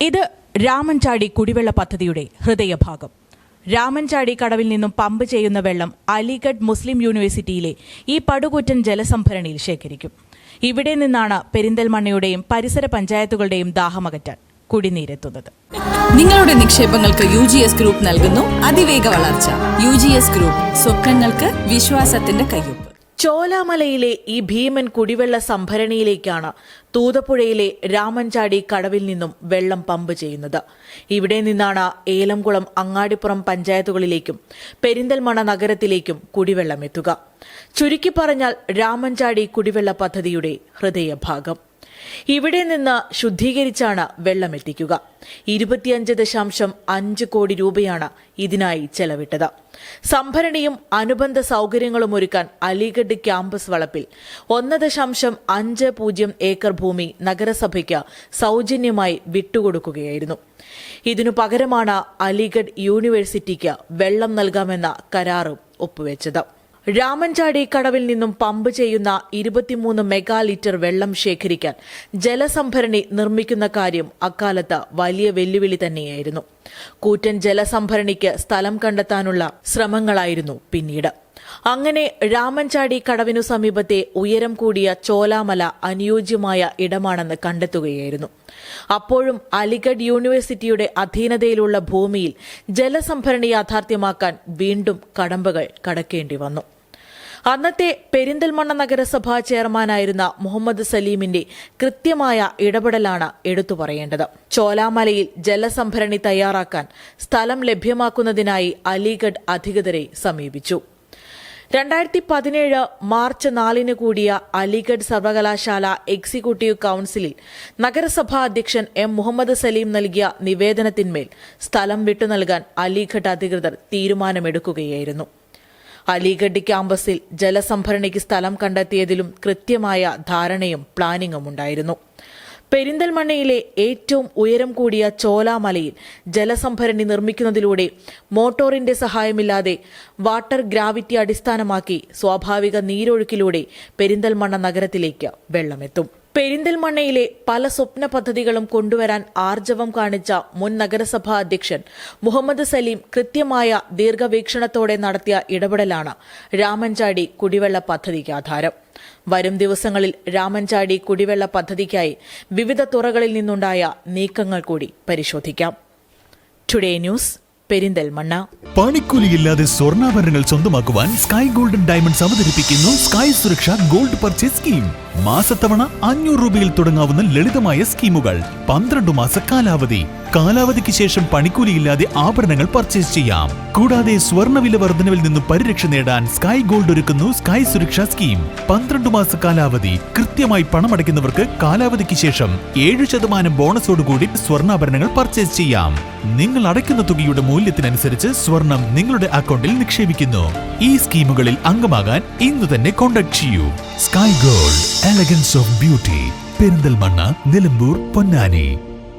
ഇത് രാമൻചാടി കുടിവെള്ള പദ്ധതിയുടെ ഹൃദയഭാഗം. രാമൻചാടി കടവിൽ നിന്നും പമ്പ് ചെയ്യുന്ന വെള്ളം അലിഗഡ് മുസ്ലിം യൂണിവേഴ്സിറ്റിയിലെ ഈ പടുകൂറ്റൻ ജലസംഭരണിയിൽ ശേഖരിക്കും. ഇവിടെ നിന്നാണ് പെരിന്തൽമണ്ണയുടെയും പരിസര പഞ്ചായത്തുകളുടെയും ദാഹമകറ്റാൻ കുടിനീരെത്തുന്നത്. നിങ്ങളുടെ നിക്ഷേപങ്ങൾക്ക് UGS ഗ്രൂപ്പ് നൽകുന്നു അതിവേഗ വളർച്ച. UGS ഗ്രൂപ്പ്, സ്വപ്നങ്ങൾക്ക് വിശ്വാസത്തിന്റെ കയ്യൊപ്പ്. ചോലാമലയിലെ ഈ ഭീമൻ കുടിവെള്ള സംഭരണിയിലേക്കാണ് തൂതപ്പുഴയിലെ രാമൻചാടി കടവിൽ നിന്നും വെള്ളം പമ്പ് ചെയ്യുന്നത്. ഇവിടെ നിന്നാണ് ഏലംകുളം, അങ്ങാടിപ്പുറം പഞ്ചായത്തുകളിലേക്കും പെരിന്തൽമണ്ണ നഗരത്തിലേക്കും കുടിവെള്ളം എത്തുക. ചുരുക്കി പറഞ്ഞാൽ രാമൻചാടി കുടിവെള്ള പദ്ധതിയുടെ ഹൃദയഭാഗം. ഇവിടെ നിന്ന് ശുദ്ധീകരിച്ചാണ് വെള്ളമെത്തിക്കുക. 25.5 കോടി രൂപയാണ് ഇതിനായി ചെലവിട്ടത്. സംഭരണിയും അനുബന്ധ സൌകര്യങ്ങളും ഒരുക്കാൻ അലിഗഡ് ക്യാമ്പസ് വളപ്പിൽ 1.50 ഏക്കർ ഭൂമി നഗരസഭയ്ക്ക് സൌജന്യമായി വിട്ടുകൊടുക്കുകയായിരുന്നു. ഇതിനു പകരമാണ് അലിഗഡ് യൂണിവേഴ്സിറ്റിക്ക് വെള്ളം നൽകാമെന്ന കരാറും ഒപ്പുവെച്ചത്. രാമൻചാടി കടവിൽ നിന്നും പമ്പ് ചെയ്യുന്ന 23 മെഗാ ലിറ്റർ വെള്ളം ശേഖരിക്കാൻ ജലസംഭരണി നിർമ്മിക്കുന്ന കാര്യം അക്കാലത്ത് വലിയ വെല്ലുവിളി തന്നെയായിരുന്നു. കൂറ്റൻ ജലസംഭരണിക്ക് സ്ഥലം കണ്ടെത്താനുള്ള ശ്രമങ്ങളായിരുന്നു പിന്നീട്. അങ്ങനെ രാമൻചാടി കടവിനു സമീപത്തെ ഉയരം കൂടിയ ചോലാമല അനുയോജ്യമായ ഇടമാണെന്ന് കണ്ടെത്തുകയായിരുന്നു. അപ്പോഴും അലിഗഡ് യൂണിവേഴ്സിറ്റിയുടെ അധീനതയിലുള്ള ഭൂമിയിൽ ജലസംഭരണി യാഥാർത്ഥ്യമാക്കാൻ വീണ്ടും കടമ്പകൾ കടക്കേണ്ടി വന്നു. അന്നത്തെ പെരിന്തൽമണ്ണ നഗരസഭാ ചെയർമാനായിരുന്ന മുഹമ്മദ് സലീമിന്റെ കൃത്യമായ ഇടപെടലാണ് എടുത്തു പറയേണ്ടത്. ചോലാമലയിൽ ജലസംഭരണി തയ്യാറാക്കാൻ സ്ഥലം ലഭ്യമാക്കുന്നതിനായി അലിഗഡ് അധികൃതരെ സമീപിച്ചു. 2017 മാർച്ച് 4 കൂടിയ അലിഗഡ് സർവകലാശാല എക്സിക്യൂട്ടീവ് കൌൺസിലിൽ നഗരസഭാ അധ്യക്ഷൻ മുഹമ്മദ് സലീം നൽകിയ നിവേദനത്തിന്മേൽ സ്ഥലം വിട്ടുനൽകാൻ അലിഗഡ് അധികൃതർ തീരുമാനമെടുക്കുകയായിരുന്നു. അലിഗഡ് ക്യാമ്പസിൽ ജലസംഭരണിക്ക് സ്ഥലം കണ്ടെത്തിയതിലും കൃത്യമായ ധാരണയും പ്ലാനിംഗും ഉണ്ടായിരുന്നു. പെരിന്തൽമണ്ണയിലെ ഏറ്റവും ഉയരം കൂടിയ ചോലാമലയിൽ ജലസംഭരണി നിർമ്മിക്കുന്നതിലൂടെ മോട്ടോറിന്റെ സഹായമില്ലാതെ വാട്ടർ ഗ്രാവിറ്റി അടിസ്ഥാനമാക്കി സ്വാഭാവിക നീരൊഴുക്കിലൂടെ പെരിന്തൽമണ്ണ നഗരത്തിലേക്ക് വെള്ളമെത്തും. പെരിന്തൽമണ്ണയിലെ പല സ്വപ്ന പദ്ധതികളും കൊണ്ടുവരാൻ ആർജവം കാണിച്ച മുൻ നഗരസഭാ അധ്യക്ഷൻ മുഹമ്മദ് സലീം കൃത്യമായ ദീർഘവീക്ഷണത്തോടെ നടത്തിയ ഇടപെടലാണ് രാമൻചാടി കുടിവെള്ള പദ്ധതിക്ക് ആധാരം. വരും ദിവസങ്ങളിൽ രാമൻചാടി കുടിവെള്ള പദ്ധതിക്കായി വിവിധ തുറകളിൽ നിന്നുണ്ടായ നീക്കങ്ങൾ കൂടി പരിശോധിക്കാം. Today news, Perinthalmanna. പണിക്കൂലിയില്ലാതെ സ്വർണ്ണാഭരണങ്ങൾ സ്വന്തമാക്കുവാൻ സ്കൈ ഗോൾഡൻ ഡയമണ്ട്സ് അവതരിപ്പിക്കുന്നു സ്കൈ സുരക്ഷ ഗോൾഡ് പർച്ചേസ് സ്കീം. മാസത്തവണ 500 രൂപയിൽ തുടങ്ങാവുന്ന ലളിതമായ സ്കീമുകൾ. 12 മാസ കാലാവധി. കാലാവധിക്ക് ശേഷം പണിക്കൂലിയില്ലാതെ ആഭരണങ്ങൾ പർച്ചേസ് ചെയ്യാം. കൂടാതെ സ്വർണ്ണവില വർധനവിൽ നിന്ന് പരിരക്ഷ നേടാൻ സ്കൈ ഗോൾഡ് ഒരുക്കുന്നു സ്കൈ സുരക്ഷ സ്കീം. 12 മാസ കാലാവധി. കൃത്യമായി പണമടയ്ക്കുന്നവർക്ക് കാലാവധിക്ക് ശേഷം 7% ബോണസോടുകൂടി സ്വർണ്ണാഭരണങ്ങൾ പർച്ചേസ് ചെയ്യാം. നിങ്ങൾ അടയ്ക്കുന്ന തുകയുടെ മൂല്യത്തിനനുസരിച്ച് സ്വർണം നിങ്ങളുടെ അക്കൗണ്ടിൽ നിക്ഷേപിക്കുന്നു. ഈ സ്കീമുകളിൽ അംഗമാകാൻ ഇന്ന് തന്നെ കോൺടാക്ട് ചെയ്യൂ. Sky gold, elegance of beauty. Perinthalmanna, Nilambur, Ponnani.